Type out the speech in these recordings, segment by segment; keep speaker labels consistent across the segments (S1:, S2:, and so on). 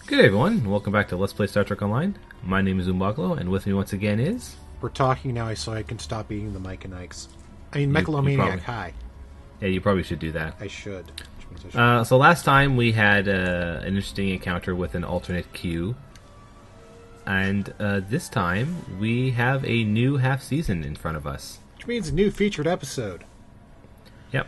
S1: Good day, everyone. Welcome back to Let's Play Star Trek Online. My name is Umbaglo, and with me once again is...
S2: We're talking now so I can stop eating the Mike and Ikes. I mean,
S1: You
S2: Mechalomaniac, hi.
S1: Yeah, you probably should do that.
S2: I should. Which means I should.
S1: So last time we had an interesting encounter with an alternate Q. And this time we have a new half season in front of us.
S2: Which means a new featured episode.
S1: Yep.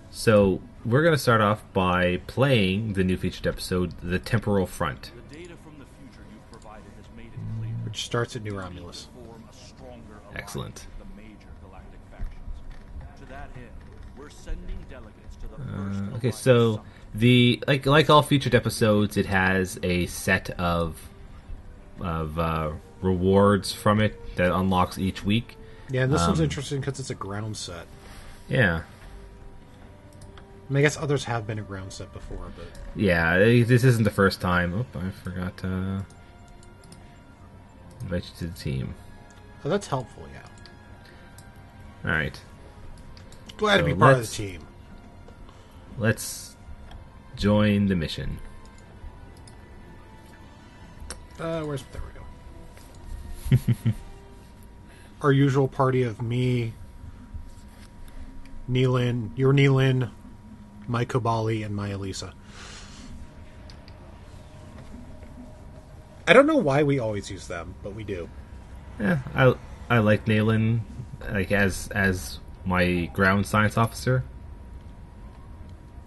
S1: So we're going to start off by playing the new featured episode, The Temporal Front.
S3: The data from the future you've provided has made it clear.
S2: Which starts at New Romulus.
S3: Form a stronger
S1: Excellent.
S3: alliance with the major galactic factions. To that end, we're sending delegates to the first
S1: Okay,
S3: Alliance
S1: so
S3: summit.
S1: the like all featured episodes, it has a set of rewards from it that unlocks each week.
S2: Yeah, and this one's interesting because it's a ground set.
S1: Yeah,
S2: I mean, I guess others have been a ground set before, but...
S1: yeah. This isn't the first time. Oh, I forgot to invite you to the team.
S2: Oh, that's helpful, yeah.
S1: All right,
S2: Glad to
S1: So
S2: be part of the
S1: let's-
S2: team.
S1: let's join the mission.
S2: There we go. Our usual party of me, Neelin, your Neelin, my Kobali, and my Elisa. I don't know why we always use them, but we do.
S1: Yeah, I like Nayland, like as my ground science officer.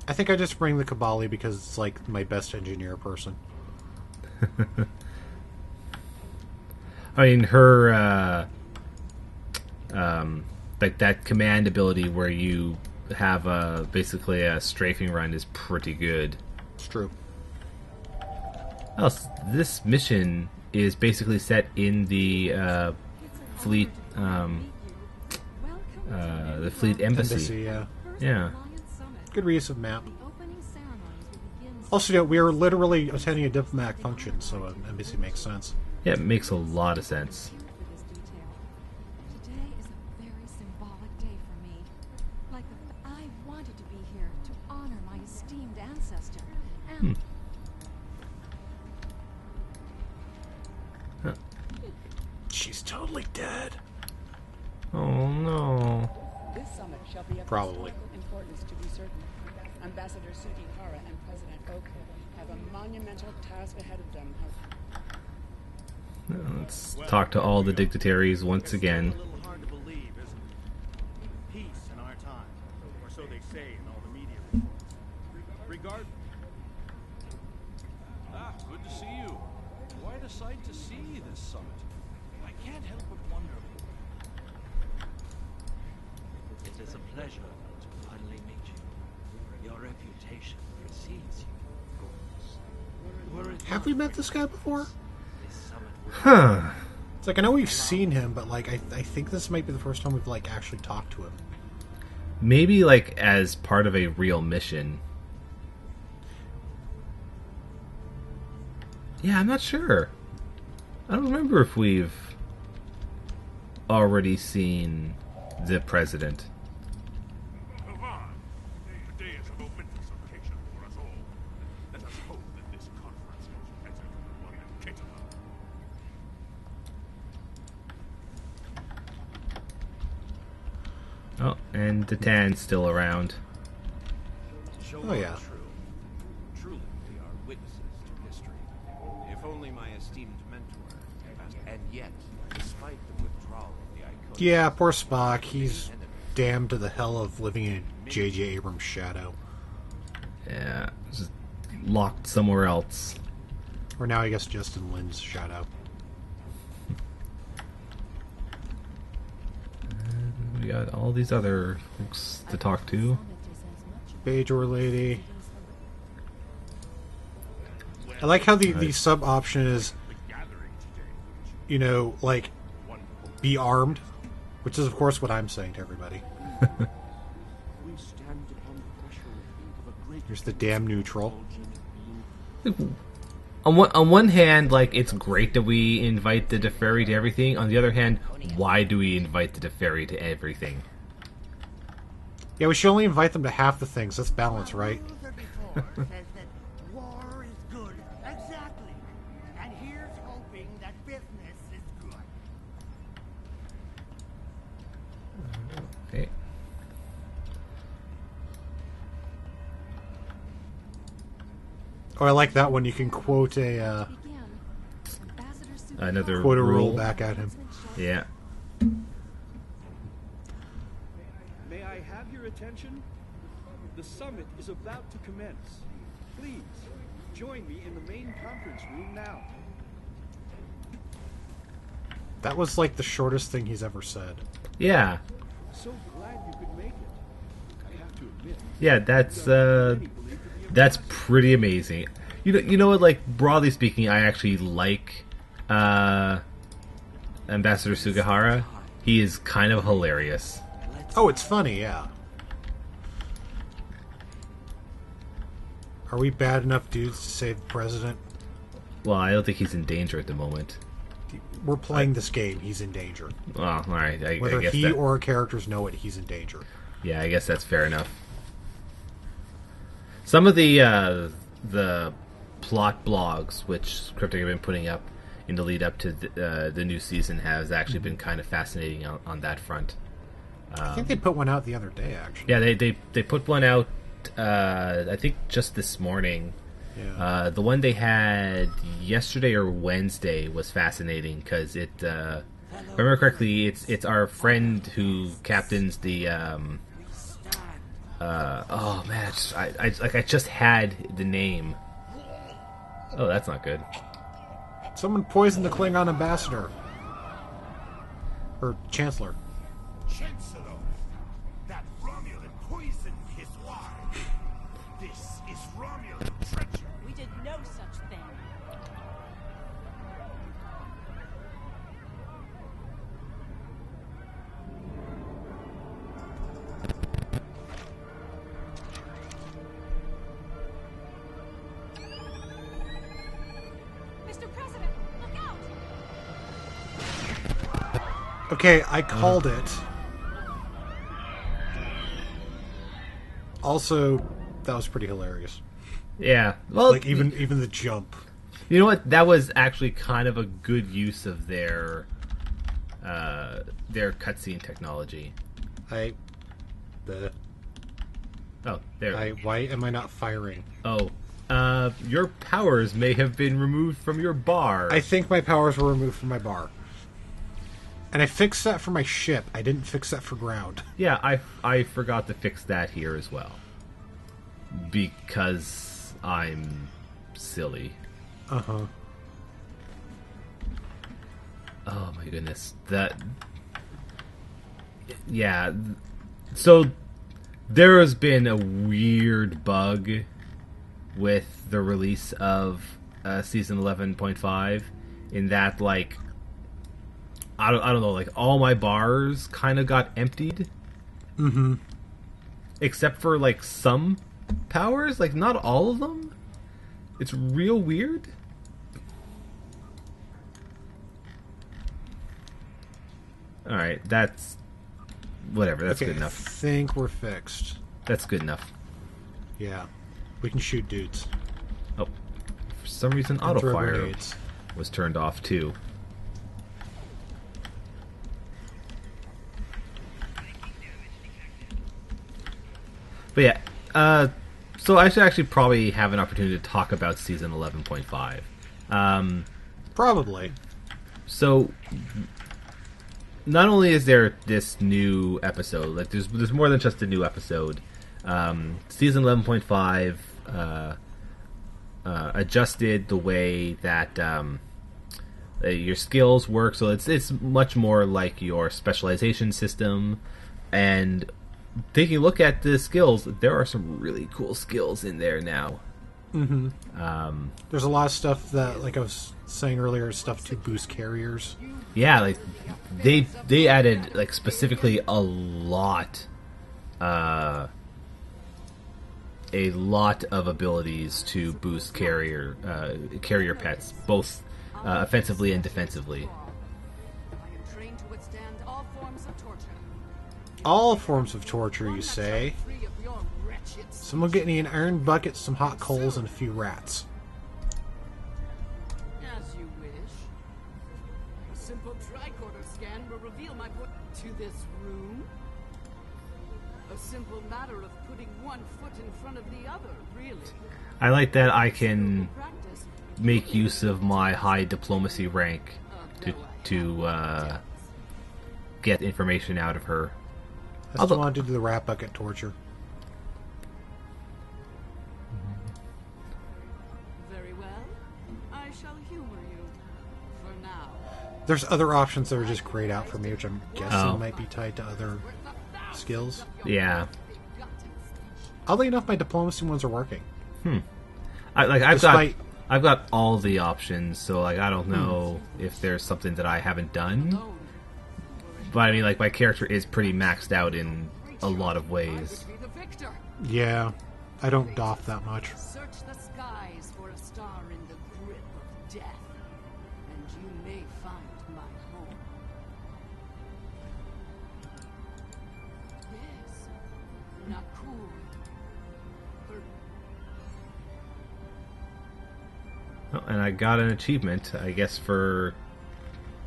S2: I think I just bring the Kobali because it's like my best engineer person.
S1: I mean, her like that command ability where you have basically a strafing run is pretty good.
S2: It's true.
S1: Else, this mission is basically set in the fleet, the fleet embassy.
S2: Yeah.
S1: Yeah.
S2: Good reuse of map. Also, yeah, we are literally attending a diplomatic function, so an embassy makes sense.
S1: Yeah, it makes a lot of sense.
S4: Today is a very symbolic day for me. Like I wanted to be here to honor my esteemed ancestor. And
S2: She's totally dead.
S1: Oh no.
S5: This summit shall be of
S2: Probably.
S5: historical importance to be certain. Ambassador Sugihara and President Oka have a monumental task ahead of them.
S1: Let's talk to all the dignitaries once again.
S3: A little hard to believe, isn't it? Peace in our time, or so they say in all the media reports. Regard. Good to see you. Quite a sight to see this summit. I can't help but wonder.
S6: It is a pleasure to finally meet you. Your reputation precedes you. Were it
S2: Have
S6: not
S2: we met
S6: for
S2: this guy before?
S6: this summit would
S1: Huh.
S2: It's like, I know we've seen him, but like, I think this might be the first time we've like actually talked to him.
S1: Maybe like as part of a real mission. Yeah, I'm not sure. I don't remember if we've already seen the president.
S7: Today is a momentous occasion for us all. Let us hope that this conference goes better than the one in Kitchener.
S1: Oh, and Datan's still around.
S3: Show
S2: Oh, yeah.
S3: true. Truly, we are witnesses to history. If only my esteemed mentor. And yet, despite the withdrawal of the Iconium,
S2: Yeah, poor Spock. He's damned to the hell of living in J.J. Abrams' shadow.
S1: Yeah, just locked somewhere else.
S2: Or now, I guess, Justin Lin's shadow.
S1: We got all these other folks to talk to.
S2: Bajor lady. I like how the sub option is, you know, like, be armed, which is, of course, what I'm saying to everybody.
S3: we stand upon the threshold of a great
S2: Here's the damn neutral.
S1: On one hand, like, it's great that we invite the Deferi to everything. On the other hand, why do we invite the Deferi to everything?
S2: Yeah, we should only invite them to half the things. That's balance, right?
S8: Luther before says that war is good. Exactly.
S1: Okay.
S2: Oh, I like that one. You can quote a
S4: Begin. Ambassador Sukahara.
S1: Another
S2: quote a rule
S1: rule.
S2: back at him.
S1: Yeah.
S8: May I have your attention? The summit is about to commence. Please, join me in the main conference room now.
S2: That was like the shortest thing he's ever said.
S1: Yeah.
S8: So glad you could make it. I have to admit,
S1: Yeah, that's pretty amazing. You know what? Like, broadly speaking, I actually like Ambassador Sugihara. He is kind of hilarious.
S2: Oh, it's funny, yeah. Are we bad enough dudes to save the president?
S1: Well, I don't think he's in danger at the moment.
S2: We're playing this game. He's in danger.
S1: Oh, all right. I
S2: Whether
S1: guess
S2: he
S1: that,
S2: or our characters know it, he's in danger.
S1: yeah, I guess that's fair enough. Some of the plot blogs which Cryptic have been putting up in the lead up to the new season has actually been kind of fascinating on that front.
S2: I think they put one out the other day, actually.
S1: Yeah, they put one out. I think just this morning.
S2: Yeah.
S1: The one they had yesterday or Wednesday was fascinating because it. If I remember correctly, it's our friend who captains the. Oh man, I just had the name. Oh, that's not good.
S2: Someone poisoned the Klingon ambassador. Or Chancellor.
S7: Chancellor, that Romulan poisoned his wife. This is Romulan treachery.
S5: We did no such thing.
S4: Mr. President, look out!
S2: Okay, I called it. Also, that was pretty hilarious.
S1: Yeah, well,
S2: Like even the jump.
S1: you know what? That was actually kind of a good use of their cutscene technology.
S2: The
S1: Oh, there.
S2: why am I not firing?
S1: Oh, your powers may have been removed from your bar.
S2: I think my powers were removed from my bar. And I fixed that for my ship. I didn't fix that for ground.
S1: Yeah, I forgot to fix that here as well. Because I'm silly.
S2: Uh-huh.
S1: Oh my goodness. Yeah. So there has been a weird bug with the release of season 11.5 in that, like, I don't know, like, all my bars kind of got emptied.
S2: Mm-hmm.
S1: Except for, like, some powers, like, not all of them. It's real weird. Alright, that's... whatever, that's
S2: Okay,
S1: good enough.
S2: I think we're fixed.
S1: That's good enough.
S2: Yeah. We can shoot dudes.
S1: Oh, for some reason,
S2: And throw
S1: auto-fire
S2: grenades.
S1: was turned off, too. But yeah, so I should actually probably have an opportunity to talk about season 11.5.
S2: Probably.
S1: So, not only is there this new episode, like there's more than just a new episode. Season 11.5 adjusted the way that your skills work, so it's much more like your specialization system. And taking a look at the skills, there are some really cool skills in there now.
S2: Mm-hmm. There's a lot of stuff that, like I was saying earlier, stuff to boost carriers.
S1: Yeah, like they added, like, specifically a lot of abilities to boost carrier pets, both offensively and defensively.
S5: I am trained to withstand all forms of torture.
S2: All forms of torture, you say?
S5: Free of your wretched
S2: Someone get me an iron bucket, some hot coals, and a few rats.
S5: as you wish. A simple tricorder scan will reveal my point to this room. a simple matter of putting one foot in front of the other, really.
S1: I like that I can
S5: Practice.
S1: make use of my high diplomacy rank to get information out of her.
S2: I still want to do the rat bucket torture.
S5: Very well. I shall humor you. For now.
S2: There's other options that are just grayed out for me, which I'm guessing
S1: Oh.
S2: might be tied to other skills.
S1: Yeah.
S2: Oddly enough, my diplomacy ones are working.
S1: I've got all the options, so like I don't know if there's something that I haven't done. But I mean, like my character is pretty maxed out in a lot of ways.
S5: Be the victor.
S2: Yeah, I don't doff that much.
S5: Search the skies for a star in the grip of death, and you may find my home. Yes, Nakul.
S1: Oh, and I got an achievement, I guess, for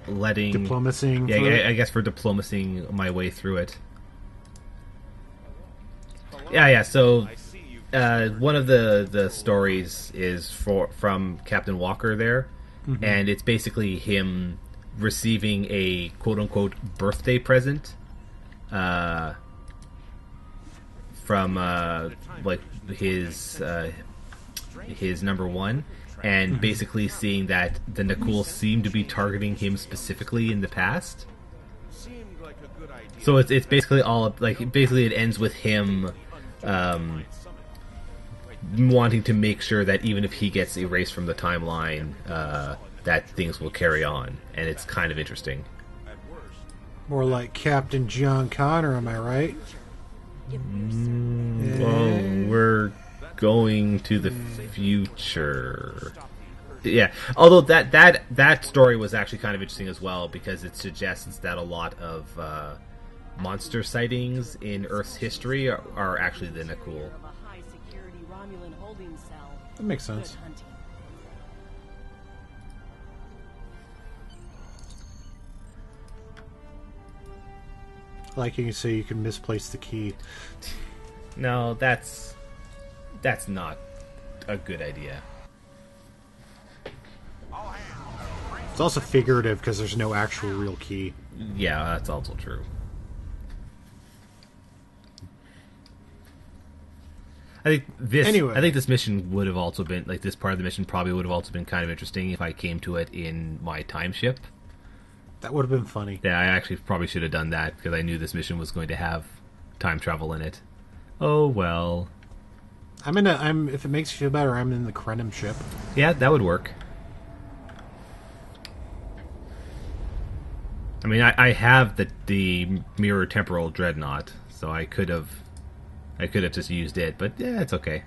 S1: letting
S2: Diplomacying
S1: Yeah,
S2: through it?
S1: I guess for diplomacying my way through it. Yeah. So, one of the stories is from Captain Walker there, and it's basically him receiving a quote unquote birthday present, from like his number one. And basically seeing that the Nakul seem to be targeting him specifically in the past.
S3: Seemed like a good idea.
S1: So it's basically all like basically it ends with him wanting to make sure that even if he gets erased from the timeline, that things will carry on, and it's kind of interesting.
S3: At worst,
S2: More like Captain John Connor, am I right?
S1: Well, we're going to the future. Yeah, although that story was actually kind of interesting as well, because it suggests that a lot of monster sightings in Earth's history are actually the Nakul.
S9: Of a high security Romulan holding cell.
S2: That makes sense.
S9: Good hunting.
S2: Like you can say, you can misplace the key.
S1: No, that's not a good idea.
S2: It's also figurative because there's no actual real key.
S1: Yeah, that's also true. I think this mission would have also been like this part of the mission probably would have also been kind of interesting if I came to it in my time ship.
S2: That would have been funny.
S1: Yeah, I actually probably should have done that because I knew this mission was going to have time travel in it. Oh well.
S2: If it makes you feel better, I'm in the Krenim ship.
S1: Yeah, that would work. I mean, I have the mirror temporal dreadnought, so I could have just used it, but yeah, it's okay.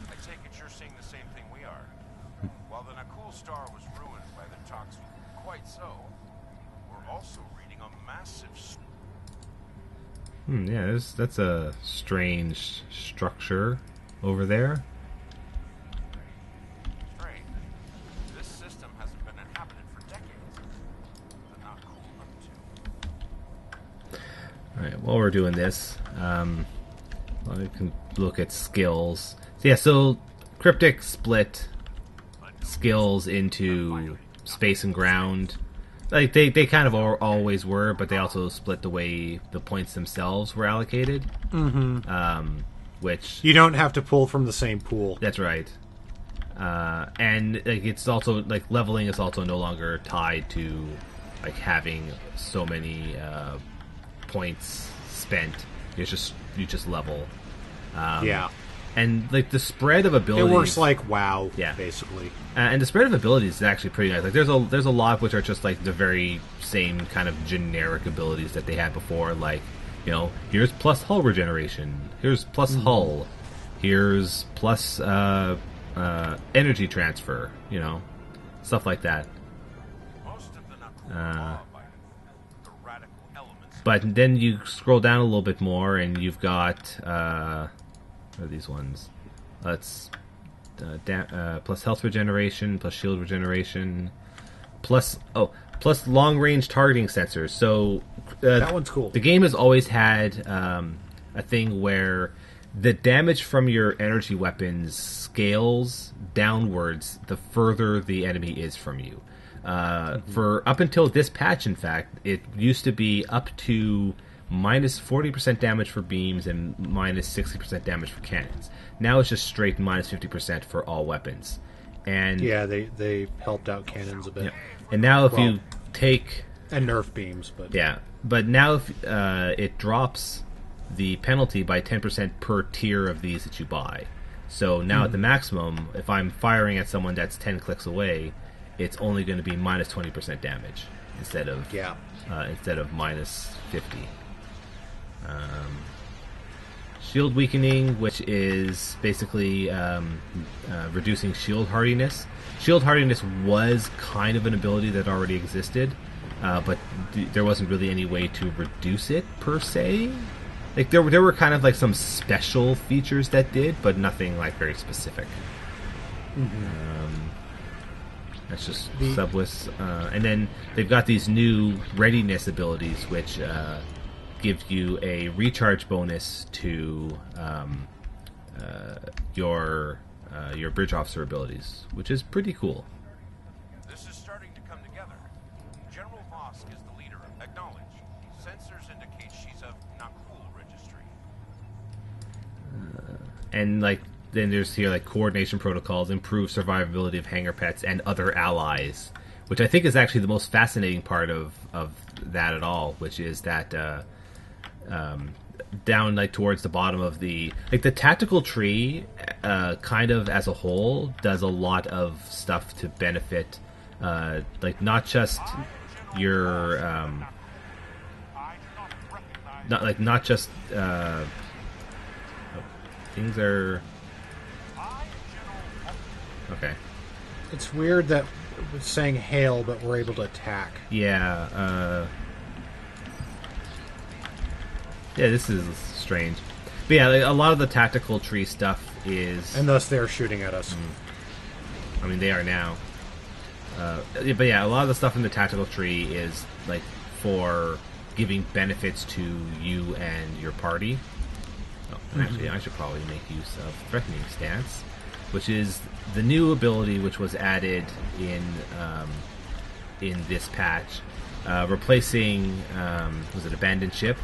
S3: I take it you're seeing the same thing we are. While the Nakul star was ruined by the toxin, quite so, we're also reading a massive.
S1: Yeah, that's a strange structure over there.
S3: Strange. This system hasn't been inhabited for decades. The Nakul up to.
S1: Alright, while we're doing this, we can look at skills. So yeah, so Cryptic split skills into space and ground. Like, they kind of always were, but they also split the way the points themselves were allocated. Mm-hmm. Which...
S2: You don't have to pull from the same pool.
S1: That's right. And like it's also like leveling is also no longer tied to like having so many points spent. You just level.
S2: Yeah.
S1: And like the spread of abilities,
S2: It works like WoW,
S1: Yeah.
S2: basically.
S1: and the spread of abilities is actually pretty nice. Like there's a lot which are just like the very same kind of generic abilities that they had before. Like, you know, here's plus hull regeneration. Here's plus hull. Here's plus energy transfer. You know, stuff like that.
S3: Most of the Nakul are law-abiding. The radical elements.
S1: But then you scroll down a little bit more, and you've got what are these ones? That's plus health regeneration, plus shield regeneration, plus long range targeting sensors. So
S2: That one's cool.
S1: The game has always had a thing where the damage from your energy weapons scales downwards the further the enemy is from you. For up until this patch, in fact, it used to be up to minus 40% damage for beams and minus 60% damage for cannons. Now it's just straight minus 50% for all weapons. And
S2: yeah, they helped out cannons a bit.
S1: yeah. And now if you take...
S2: And nerf beams, but...
S1: Yeah, but now if it drops the penalty by 10% per tier of these that you buy. So now at the maximum, if I'm firing at someone that's 10 clicks away, it's only going to be minus 20% damage instead of minus 50. Shield weakening, which is basically reducing shield hardiness. Shield hardiness was kind of an ability that already existed, but there wasn't really any way to reduce it per se. Like there were kind of like some special features that did, but nothing like very specific. That's just subwist, and then they've got these new readiness abilities, which give you a recharge bonus to your bridge officer abilities, which is pretty cool.
S3: This is starting to come together. General Vosk is the leader. Acknowledge. Sensors indicate she's of not cool registry.
S1: And like then there's here like coordination protocols, improve survivability of hangar pets and other allies, which I think is actually the most fascinating part of that at all, which is that down like towards the bottom of the tactical tree, kind of as a whole does a lot of stuff to benefit like not just your not just things are okay.
S2: It's weird that it's saying hail, but we're able to attack.
S1: Yeah, yeah, this is strange. But yeah, like, a lot of the tactical tree stuff is...
S2: And thus they're shooting at us.
S1: I mean, they are now. But yeah, a lot of the stuff in the tactical tree is like for giving benefits to you and your party. Oh, and actually, I should probably make use of Threatening Stance, which is the new ability which was added in this patch, replacing was it Abandoned Ship?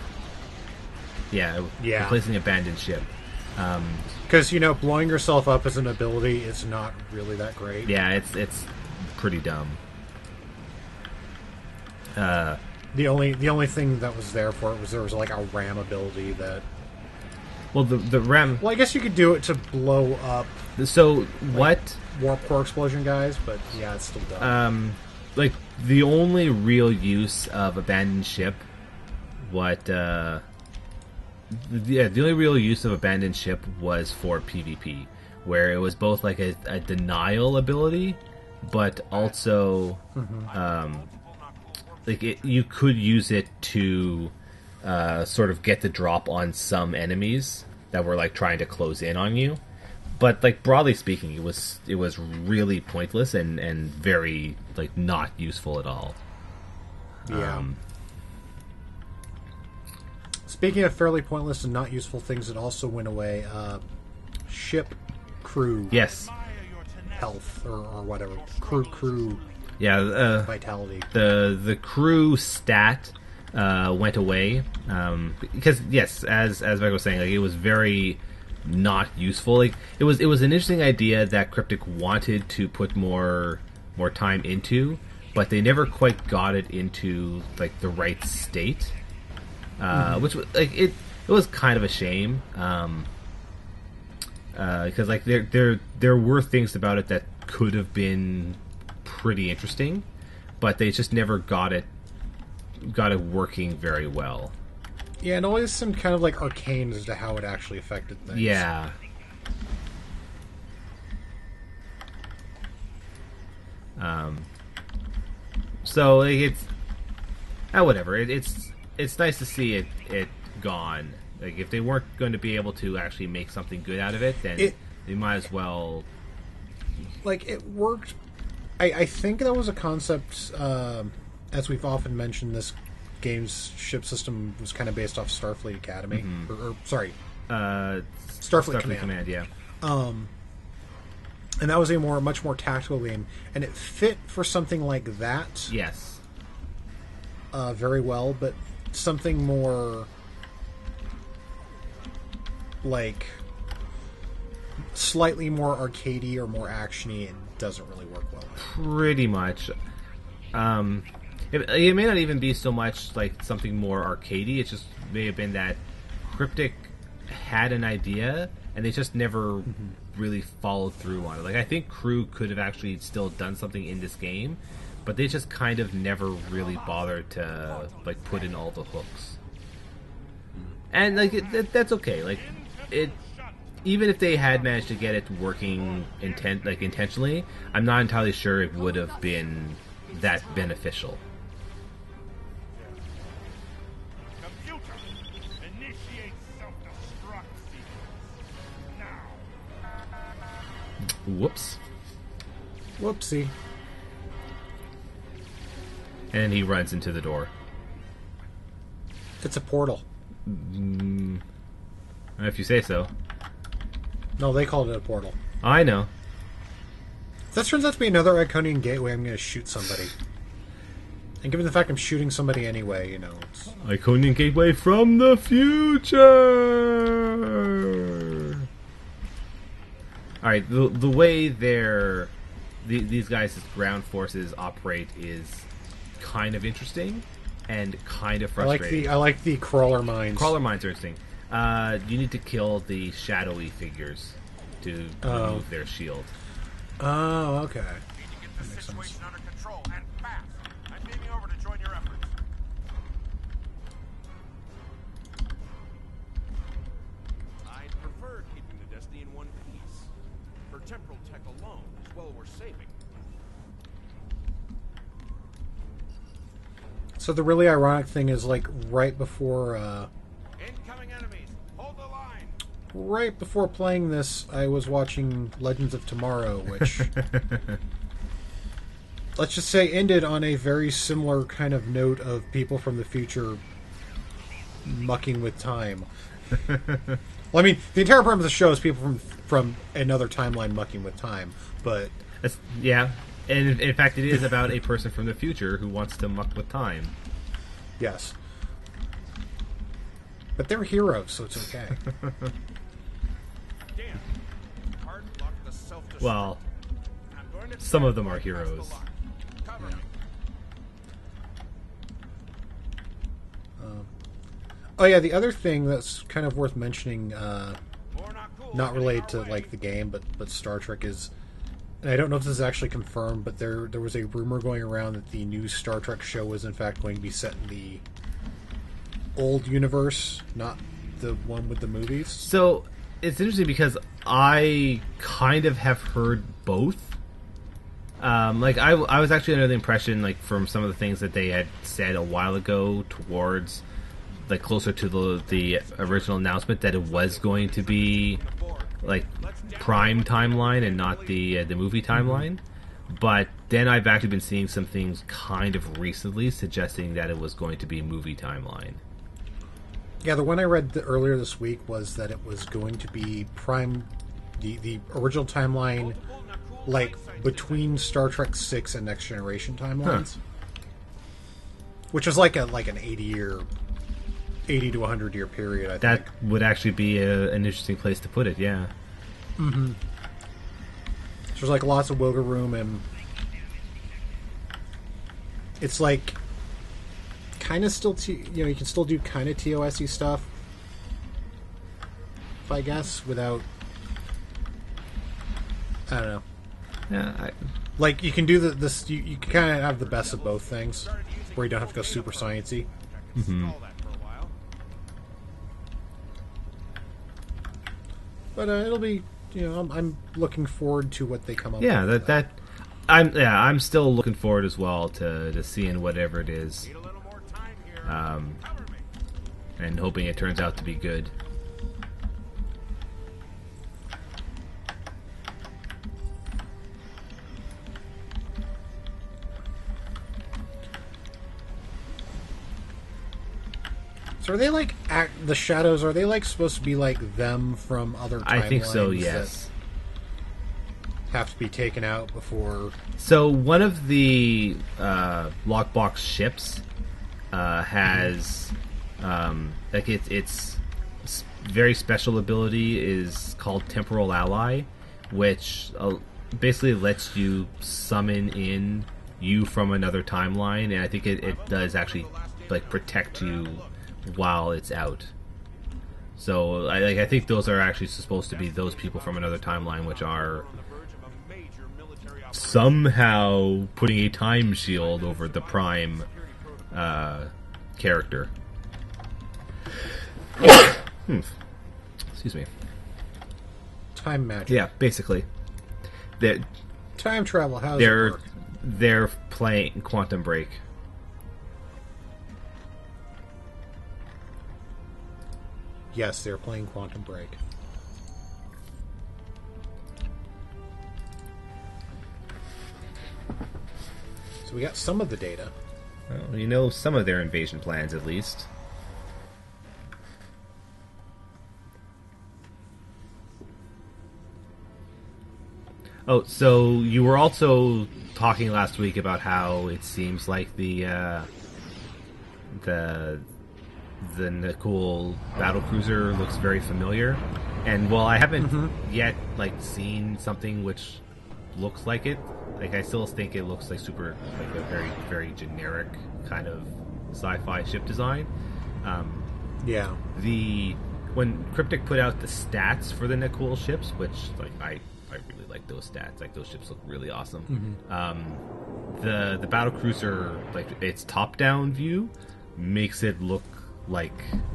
S1: Yeah, replacing Abandoned Ship.
S2: Because blowing yourself up as an ability is not really that great.
S1: Yeah, it's pretty dumb.
S2: The only thing that was there for it was there was like a ram ability that.
S1: Well, the ram.
S2: Well, I guess you could do it to blow up.
S1: So what?
S2: Warp core explosion guys, but yeah, it's still dumb.
S1: Like the only real use of Abandoned Ship, the only real use of Abandoned Ship was for PvP, where it was both like a denial ability, but also you could use it to sort of get the drop on some enemies that were like trying to close in on you. But like broadly speaking, it was really pointless and very like not useful at all.
S2: Yeah. Speaking of fairly pointless and not useful things that also went away, ship crew.
S1: Yes.
S2: Health or whatever. Crew.
S1: Yeah.
S2: Vitality.
S1: The crew stat went away because yes, as Mike was saying, like it was very not useful. Like it was an interesting idea that Cryptic wanted to put more time into, but they never quite got it into like the right state. Which like it was kind of a shame because like there were things about it that could have been pretty interesting, but they just never got it working very well.
S2: Yeah, and always some kind of like arcane as to how it actually affected things.
S1: Yeah. So like it's whatever. It's nice to see it gone. Like if they weren't going to be able to actually make something good out of it, then they might as well.
S2: Like it worked I think that was a concept, as we've often mentioned, this game's ship system was kind of based off Starfleet Academy. Or sorry, Starfleet Command.
S1: Yeah.
S2: And that was a much more tactical game, and it fit for something like that.
S1: Yes.
S2: Very well, but something more like slightly more arcadey or more actiony, it doesn't really work well.
S1: Pretty much. It may not even be so much like something more arcadey. It just may have been that Cryptic had an idea and they just never really followed through on it. Like, I think Crew could have actually still done something in this game, but they just kind of never really bothered to like put in all the hooks. And like that's okay. Like it, even if they had managed to get it working intentionally, I'm not entirely sure it would have been that beneficial.
S7: Computer, initiate self-destruct sequence. Now.
S1: Whoops.
S2: Whoopsie.
S1: And he runs into the door.
S2: It's a portal.
S1: If you say so.
S2: No, they called it a portal.
S1: I know.
S2: If that turns out to be another Iconian gateway, I'm going to shoot somebody. And given the fact I'm shooting somebody anyway, you know, it's...
S1: Iconian gateway from the future! Alright, the way these guys' ground forces operate is kind of interesting and kind of frustrating.
S2: I like the crawler mines.
S1: Crawler mines are interesting. You need to kill the shadowy figures to remove their shield.
S2: Oh, okay.
S7: Need to get this situation under control and fast. I'm beaming over to join your efforts.
S3: I'd prefer keeping the Destiny in one piece. For temporal tech alone is well worth saving.
S2: So the really ironic thing is, like, right before
S3: Incoming enemies, hold the line.
S2: right before playing this, I was watching Legends of Tomorrow, which let's just say ended on a very similar kind of note of people from the future mucking with time. Well, I mean, the entire premise of the show is people from another timeline mucking with time, but
S1: Yeah, and in fact, it is about a person from the future who wants to muck with time.
S2: yes. But they're heroes, so it's okay.
S3: Dan, hard lock the self-destruct.
S1: Well,
S3: I'm going to
S1: some of them are
S3: right past the
S1: heroes.
S3: line. Cover me.
S2: Oh yeah, the other thing that's kind of worth mentioning,
S3: More not cool.
S2: not
S3: Heading
S2: related
S3: our
S2: to
S3: way.
S2: like the game, but Star Trek is. And I don't know if this is actually confirmed, but there was a rumor going around that the new Star Trek show was in fact going to be set in the old universe, not the one with the movies.
S1: So it's interesting because I kind of have heard both. Like I was actually under the impression, like from some of the things that they had said a while ago, towards like closer to the original announcement, that it was going to be like prime timeline and not the movie timeline. But then I've actually been seeing some things kind of recently suggesting that it was going to be movie timeline.
S2: Yeah, the one I read earlier this week was that it was going to be prime, the original timeline, like between Star Trek 6 and Next Generation timelines, which was like an 80 to 100 year period. I think
S1: That would actually be an interesting place to put it. Yeah.
S2: So there's like lots of wiggle room, and it's like kind of still you can still do kind of TOS-y stuff, I guess, without, I don't know.
S1: Yeah.
S2: Like you can do this. You can kind of have the best of both things, where you don't have to go super sciencey.
S3: Stall that for a while.
S2: But it'll be, I'm looking forward to what they come up
S1: Yeah,
S2: with.
S1: I'm still looking forward as well to seeing whatever it is,
S3: Need a little more time here.
S1: Cover
S3: me.
S1: and hoping it turns out to be good.
S2: So are they like the shadows? Are they like supposed to be like them from other timelines?
S1: I think so.
S2: that
S1: Yes.
S2: have to be taken out before.
S1: So one of the lockbox ships has like its very special ability is called Temporal Ally, which basically lets you summon in you from another timeline, and I think it does actually like protect you while it's out. So I think those are actually supposed to be those people from another timeline, which are somehow putting a time shield over the Prime character. Excuse me.
S2: Time magic.
S1: Yeah, basically.
S2: Time travel. How does it work?
S1: They're playing Quantum Break.
S2: Yes, they're playing Quantum Break. So we got some of the data.
S1: Well, you know some of their invasion plans, at least. Oh, so you were also talking last week about how it seems like the Na'Kul battlecruiser looks very familiar, and while I haven't yet like seen something which looks like it, like I still think it looks like super like a very very generic kind of sci-fi ship design.
S2: Yeah.
S1: When Cryptic put out the stats for the Na'Kul ships, which like I really like those stats. Like those ships look really awesome. The battlecruiser, like its top-down view, makes it look like.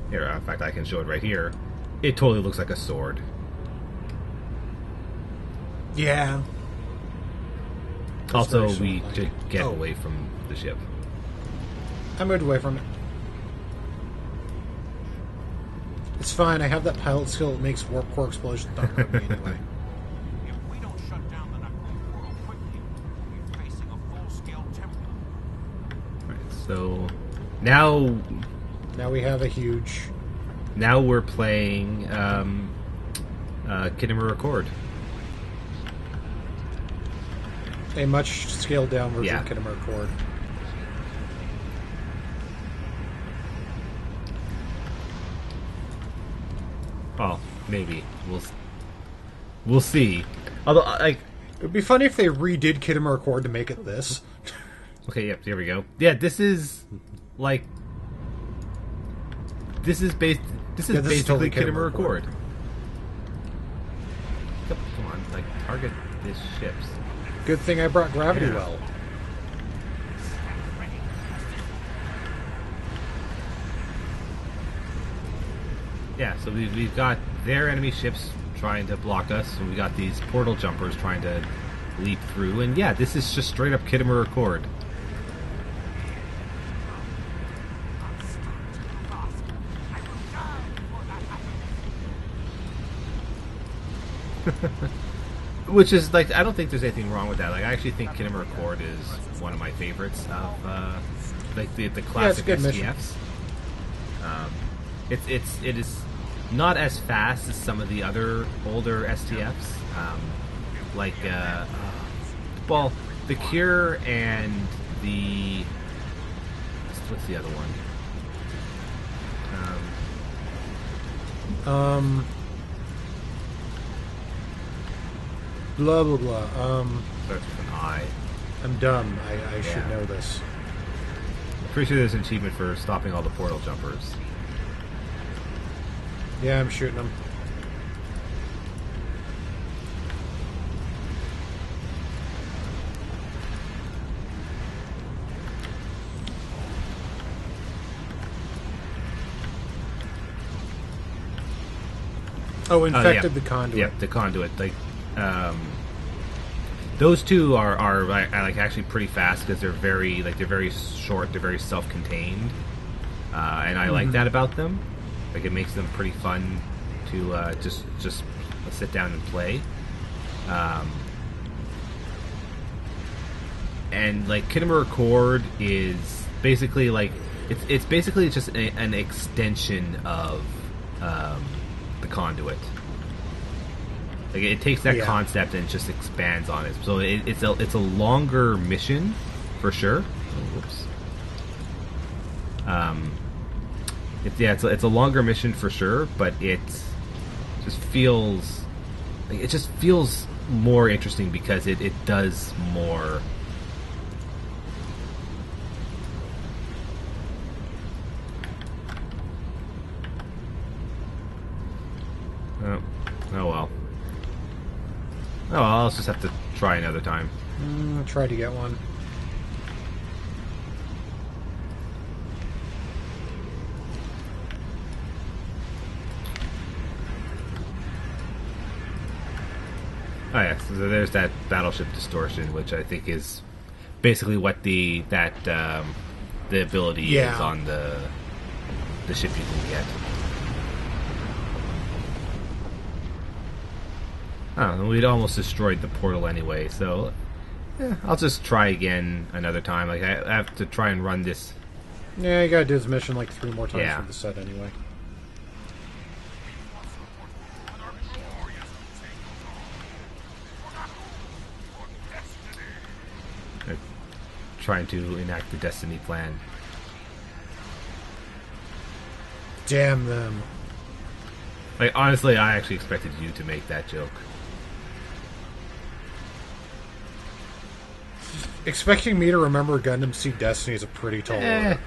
S1: Here, in fact, I can show it right here. It totally looks like a sword.
S2: Yeah.
S1: Also,
S2: very
S1: we
S2: sword-like.
S1: to get away from the ship.
S2: I moved away from it. It's fine. I have that pilot skill that makes warp core explosions not hurt me anyway.
S3: If we don't shut down the Na'Kul world quickly, we're facing a full-scale temporal.
S1: Right, so now
S2: Now we have a huge.
S1: now we're playing Kittimer Accord.
S2: A much scaled down version
S1: Yeah.
S2: of Kittimer Accord.
S1: Well, maybe we'll see. Although, like,
S2: It would be funny if they redid Kittimer Accord to make it this.
S1: okay, yep, here we go. Yeah, this is like this is
S2: this is
S1: basically
S2: totally
S1: Kittimer
S2: Kittimer
S1: Accord. Come on, like target these ships.
S2: Good thing I brought Gravity
S1: Yeah.
S2: Well.
S1: Yeah, so we've got their enemy ships trying to block us, and we got these portal jumpers trying to leap through. And yeah, this is just straight up Kittimer Accord. Which is like, I don't think there's anything wrong with that. Like, I actually think Kittimer Accord is one of my favorites of like the classic
S2: good mission.
S1: STFs. It is not as fast as some of the other older STFs, like well, the Cure and the what's the other one?
S2: Blah blah blah.
S1: Starts with an I.
S2: I'm dumb. I should
S1: Yeah.
S2: know this.
S1: I'm pretty sure there's an achievement for stopping all the portal jumpers.
S2: Yeah, I'm shooting them. Oh, infected the conduit.
S1: Yep, the conduit. Like, those two are like actually pretty fast because they're very short. They're very self-contained, and I like that about them. Like, it makes them pretty fun to just sit down and play. And like Kittimer Accord is basically like it's basically just an extension of the conduit. Like it takes that concept and just expands on it. So it's a longer mission for sure. Oh, whoops. It's a longer mission for sure, but it just feels more interesting because it does more. Oh well. Oh well, I'll just have to try another time.
S2: I'll try to get one.
S1: Oh yeah, so there's that battleship distortion, which I think is basically what the ability is on the ship you can get. Oh, we'd almost destroyed the portal anyway, so I'll just try again another time. Like I have to try and run this.
S2: Yeah, you gotta do this mission like 3 more times for the set anyway.
S1: Trying to enact the Destiny plan.
S2: Damn them.
S1: Like, honestly, I actually expected you to make that joke.
S2: Expecting me to remember Gundam Seed Destiny is a pretty tall order.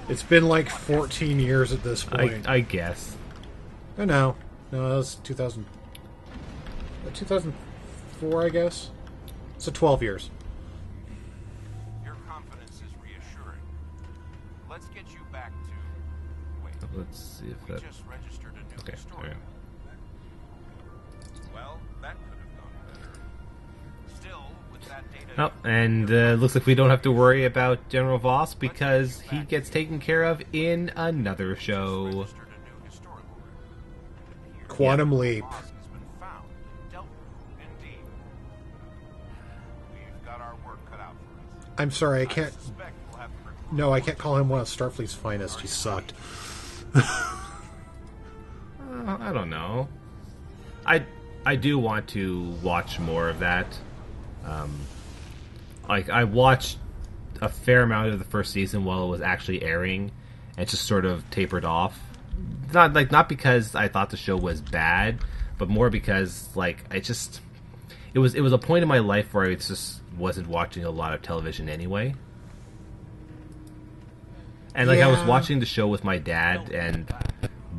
S2: It's been like 14 years at this point.
S1: I guess.
S2: Oh, no. No, that was 2000. 2004, I guess. So 12 years.
S3: Your confidence is reassuring. Let's get you back to. Wait.
S1: Let's see if that.
S3: Just registered a new historian. Well, that could have gone better. Still, with that data.
S1: Oh, and looks like we don't have to worry about General Voss because he gets taken care of in another show.
S2: Quantum Leap. I'm sorry, I can't. No, I can't call him one of Starfleet's finest. He sucked.
S1: I don't know. I do want to watch more of that. Like I watched a fair amount of the first season while it was actually airing, and just sort of tapered off. Not because I thought the show was bad, but more because like it was a point in my life where I just wasn't watching a lot of television anyway. And like I was watching the show with my dad, and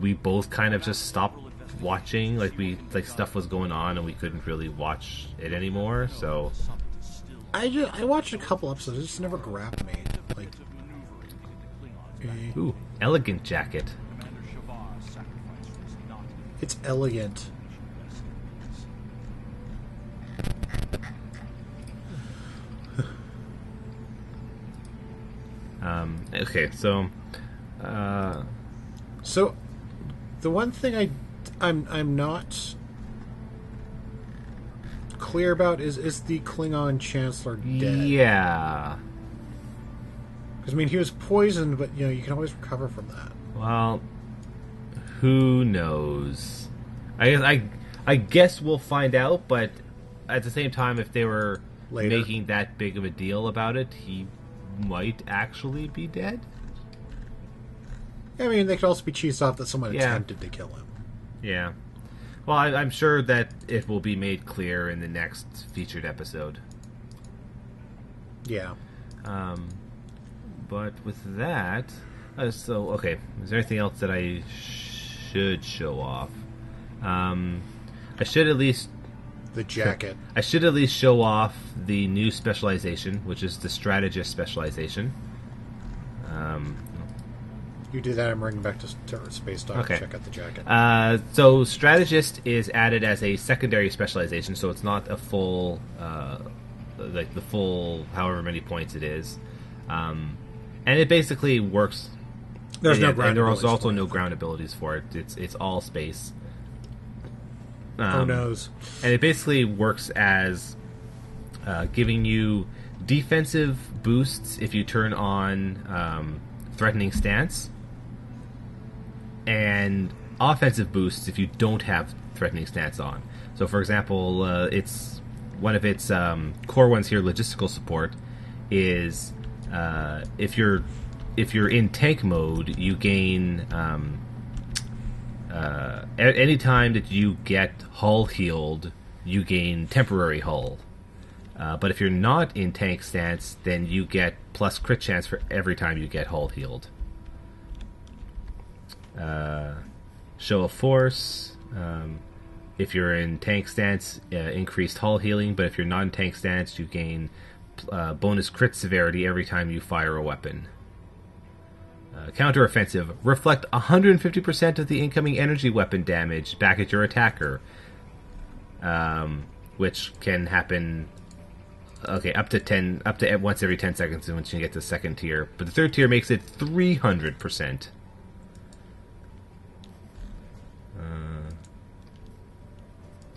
S1: we both kind of just stopped watching. Like stuff was going on, and we couldn't really watch it anymore. So
S2: I watched a couple episodes. It just never grabbed me. Like,
S1: ooh, elegant jacket.
S2: It's elegant.
S1: Okay, so
S2: so the one thing I'm not clear about is the Klingon Chancellor dead?
S1: Yeah.
S2: Because I mean, he was poisoned, but you can always recover from that.
S1: Well, who knows? I guess we'll find out, but at the same time, if they were making that big of a deal about it, he might actually be dead.
S2: I mean, they could also be cheesed off that someone attempted to kill him.
S1: Yeah. Well, I'm sure that it will be made clear in the next featured episode.
S2: Yeah.
S1: But with that, okay. Is there anything else that I should show off? I should at least
S2: the jacket.
S1: I should at least show off the new specialization, which is the strategist specialization.
S2: You do that, I'm running back to Space Dock to check out the jacket.
S1: So strategist is added as a secondary specialization, so it's not a full, like the full however many points it is. And it basically works.
S2: There's no ground.
S1: And there's also no ground abilities for it. It's all space.
S2: Oh noes.
S1: And it basically works as giving you defensive boosts if you turn on threatening stance, and offensive boosts if you don't have threatening stance on. So, for example, it's one of its core ones here. Logistical support is if you're in tank mode, you gain any time that you get hull healed, you gain temporary hull. But if you're not in tank stance, then you get plus crit chance for every time you get hull healed. Show of force. If you're in tank stance, increased hull healing. But if you're not in tank stance, you gain bonus crit severity every time you fire a weapon. Counter-offensive. Reflect 150% of the incoming energy weapon damage back at your attacker. Which can happen... Okay, up to once every 10 seconds once you get to the second tier. But the third tier makes it 300%.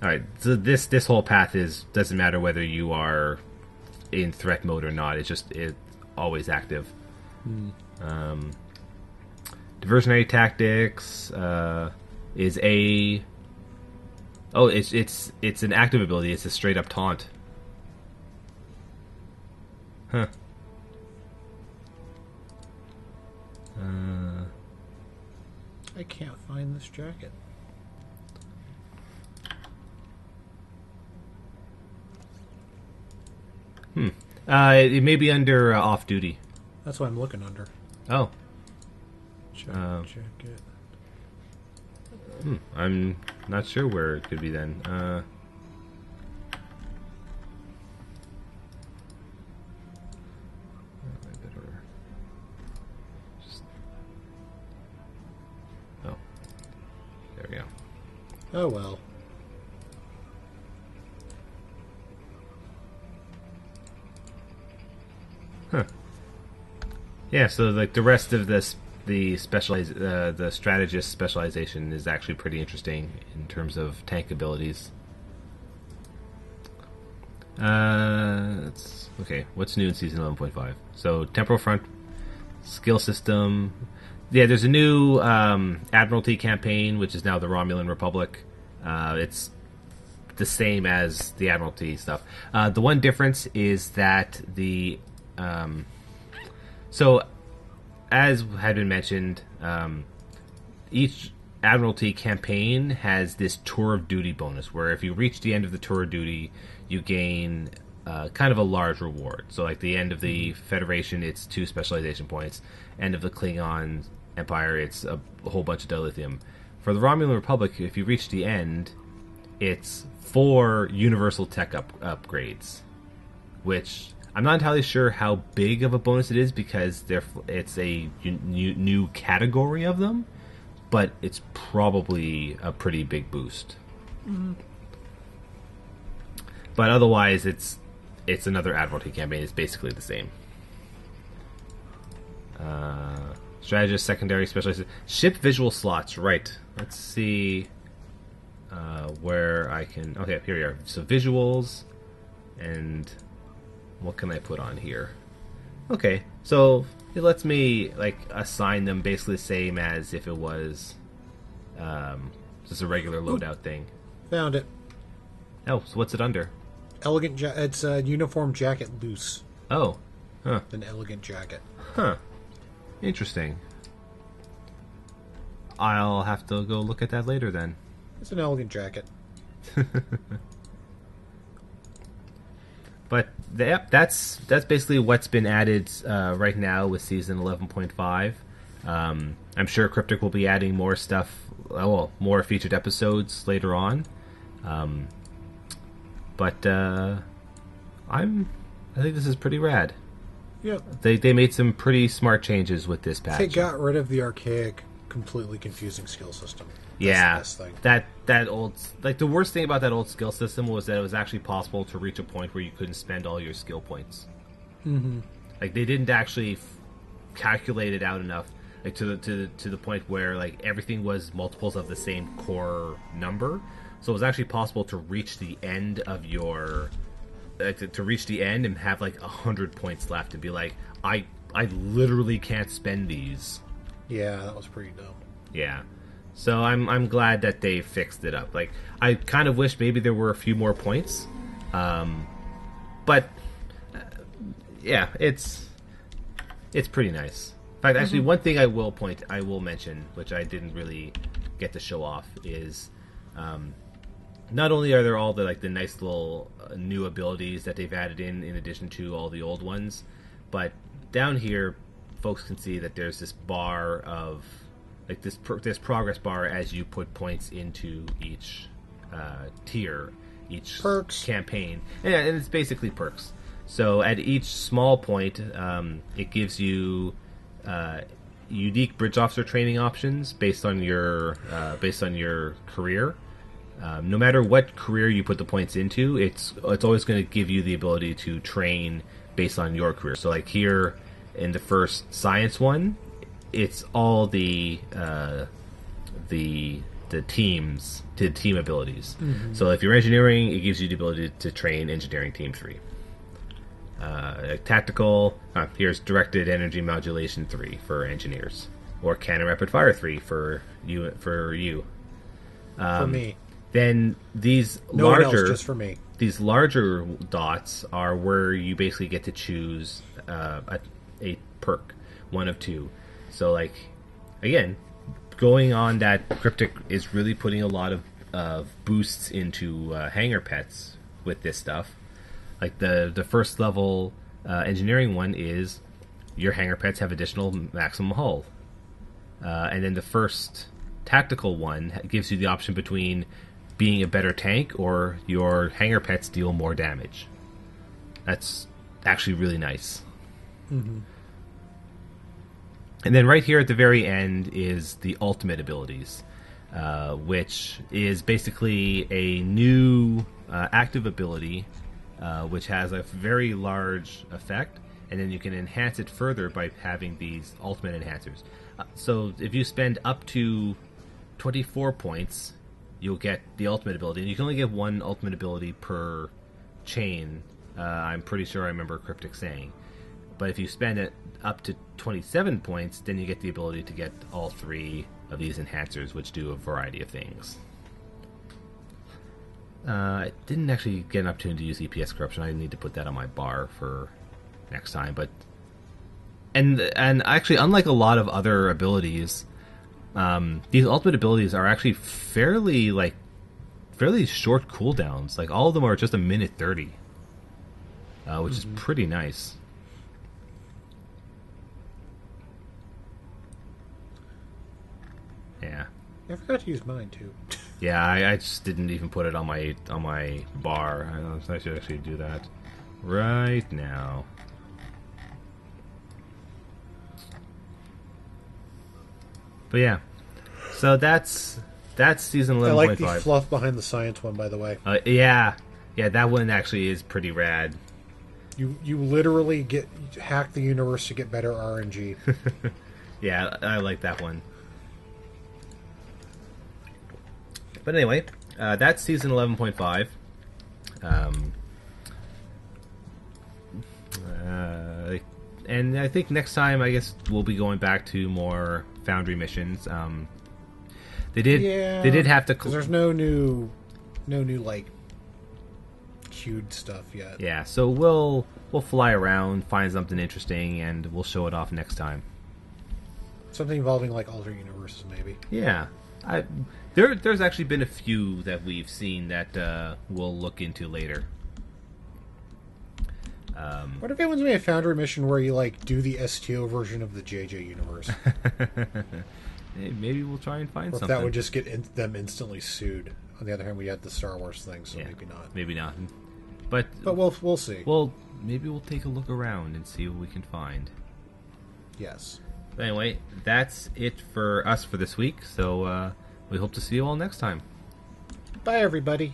S1: Alright, so this whole path doesn't matter whether you are in threat mode or not. It's always active. Diversionary tactics is a... Oh, it's an active ability. It's a straight up taunt. Huh.
S2: I can't find this jacket.
S1: It may be under off duty.
S2: That's what I'm looking under.
S1: Oh.
S2: Jacket.
S1: I'm not sure where it could be then. Oh. There we go.
S2: Oh well.
S1: Huh. Yeah, so like the rest of this, the strategist specialization is actually pretty interesting in terms of tank abilities. Okay, what's new in season 11.5? So Temporal Front skill system. Yeah, there's a new Admiralty campaign, which is now the Romulan Republic. It's the same as the Admiralty stuff. The one difference is that the so, as had been mentioned, each Admiralty campaign has this tour of duty bonus, where if you reach the end of the tour of duty, you gain kind of a large reward. So, like the end of the Federation, it's 2 specialization points. End of the Klingon Empire, it's a whole bunch of dilithium. For the Romulan Republic, if you reach the end, it's 4 universal tech upgrades, which... I'm not entirely sure how big of a bonus it is because it's a new category of them, but it's probably a pretty big boost. Mm-hmm. But otherwise, it's another Admiralty campaign. It's basically the same. Strategist, secondary, specialized... Ship visual slots, right. Let's see where I can... Okay, here we are. So visuals, and... What can I put on here? Okay, so it lets me like assign them basically the same as if it was just a regular loadout thing.
S2: Found it.
S1: Oh, so what's it under?
S2: Elegant. It's a uniform jacket loose.
S1: Oh, huh.
S2: An elegant jacket.
S1: Huh. Interesting. I'll have to go look at that later then.
S2: It's an elegant jacket.
S1: But that's basically what's been added right now with season 11.5. I'm sure Cryptic will be adding more stuff, more featured episodes later on. But I think this is pretty rad.
S2: Yeah,
S1: they made some pretty smart changes with this patch.
S2: They got rid of the archaic, completely confusing skill system.
S1: That's the best thing. That old, like the worst thing about that old skill system was that it was actually possible to reach a point where you couldn't spend all your skill points.
S2: Mm-hmm.
S1: Like they didn't actually calculate it out enough, like to the point where like everything was multiples of the same core number. So it was actually possible to reach the end of your to reach the end and have like 100 points left and be like, I literally can't spend these.
S2: Yeah, that was pretty dumb.
S1: Yeah. So I'm glad that they fixed it up. Like, I kind of wish maybe there were a few more points. But yeah, it's pretty nice. In fact, actually, one thing I will mention, which I didn't really get to show off, is not only are there all the the nice little new abilities that they've added in addition to all the old ones, but down here, folks can see that there's this bar of this progress bar as you put points into each tier, each
S2: perks
S1: campaign, and it's basically perks. So at each small point, it gives you unique bridge officer training options based on your career. No matter what career you put the points into, it's always going to give you the ability to train based on your career. So like here in the first science one, it's all the team abilities. Mm-hmm. So if you're engineering, it gives you the ability to train engineering team 3. Tactical, here's directed energy modulation 3 for engineers, or cannon rapid fire 3 for you. For
S2: me.
S1: Then these
S2: no
S1: larger,
S2: one else, just for me.
S1: These larger dots are where you basically get to choose a perk, one of two. So, like, again, going on that Cryptic is really putting a lot of boosts into hangar pets with this stuff. Like the first level engineering one is your hangar pets have additional maximum hull, and then the first tactical one gives you the option between being a better tank or your hangar pets deal more damage. That's actually really nice. Mm-hmm. And then right here at the very end is the ultimate abilities, which is basically a new active ability, which has a very large effect, and then you can enhance it further by having these ultimate enhancers. So if you spend up to 24 points, you'll get the ultimate ability, and you can only get one ultimate ability per chain. I'm pretty sure I remember Cryptic saying. But if you spend it up to 27 points, then you get the ability to get all 3 of these enhancers, which do a variety of things. I didn't actually get an opportunity to use EPS corruption. I need to put that on my bar for next time. But and actually, unlike a lot of other abilities, these ultimate abilities are actually fairly short cooldowns. Like, all of them are just a minute 30, which is pretty nice. Yeah.
S2: I forgot to use mine too.
S1: Yeah, I just didn't even put it on my bar. I should actually do that right now. But yeah, so that's season 11.5.
S2: I like the fluff behind the science one, by the way.
S1: Yeah, that one actually is pretty rad.
S2: You literally hack the universe to get better RNG.
S1: Yeah, I like that one. But anyway, that's season 11.5. And I think next time, I guess, we'll be going back to more Foundry missions. They did have to.
S2: Because there's no new like queued stuff yet.
S1: Yeah, so we'll fly around, find something interesting, and we'll show it off next time.
S2: Something involving like alternate universes, maybe.
S1: Yeah, there's actually been a few that we've seen that we'll look into later.
S2: What if anyone's made a Foundry mission where you like do the STO version of the JJ universe?
S1: Hey, maybe we'll try and find something.
S2: That would just get them instantly sued. On the other hand, we had the Star Wars thing, so maybe not.
S1: Maybe not. But
S2: we'll see.
S1: Well, maybe we'll take a look around and see what we can find.
S2: Yes.
S1: But anyway, that's it for us for this week. So we hope to see you all next time.
S2: Bye, everybody.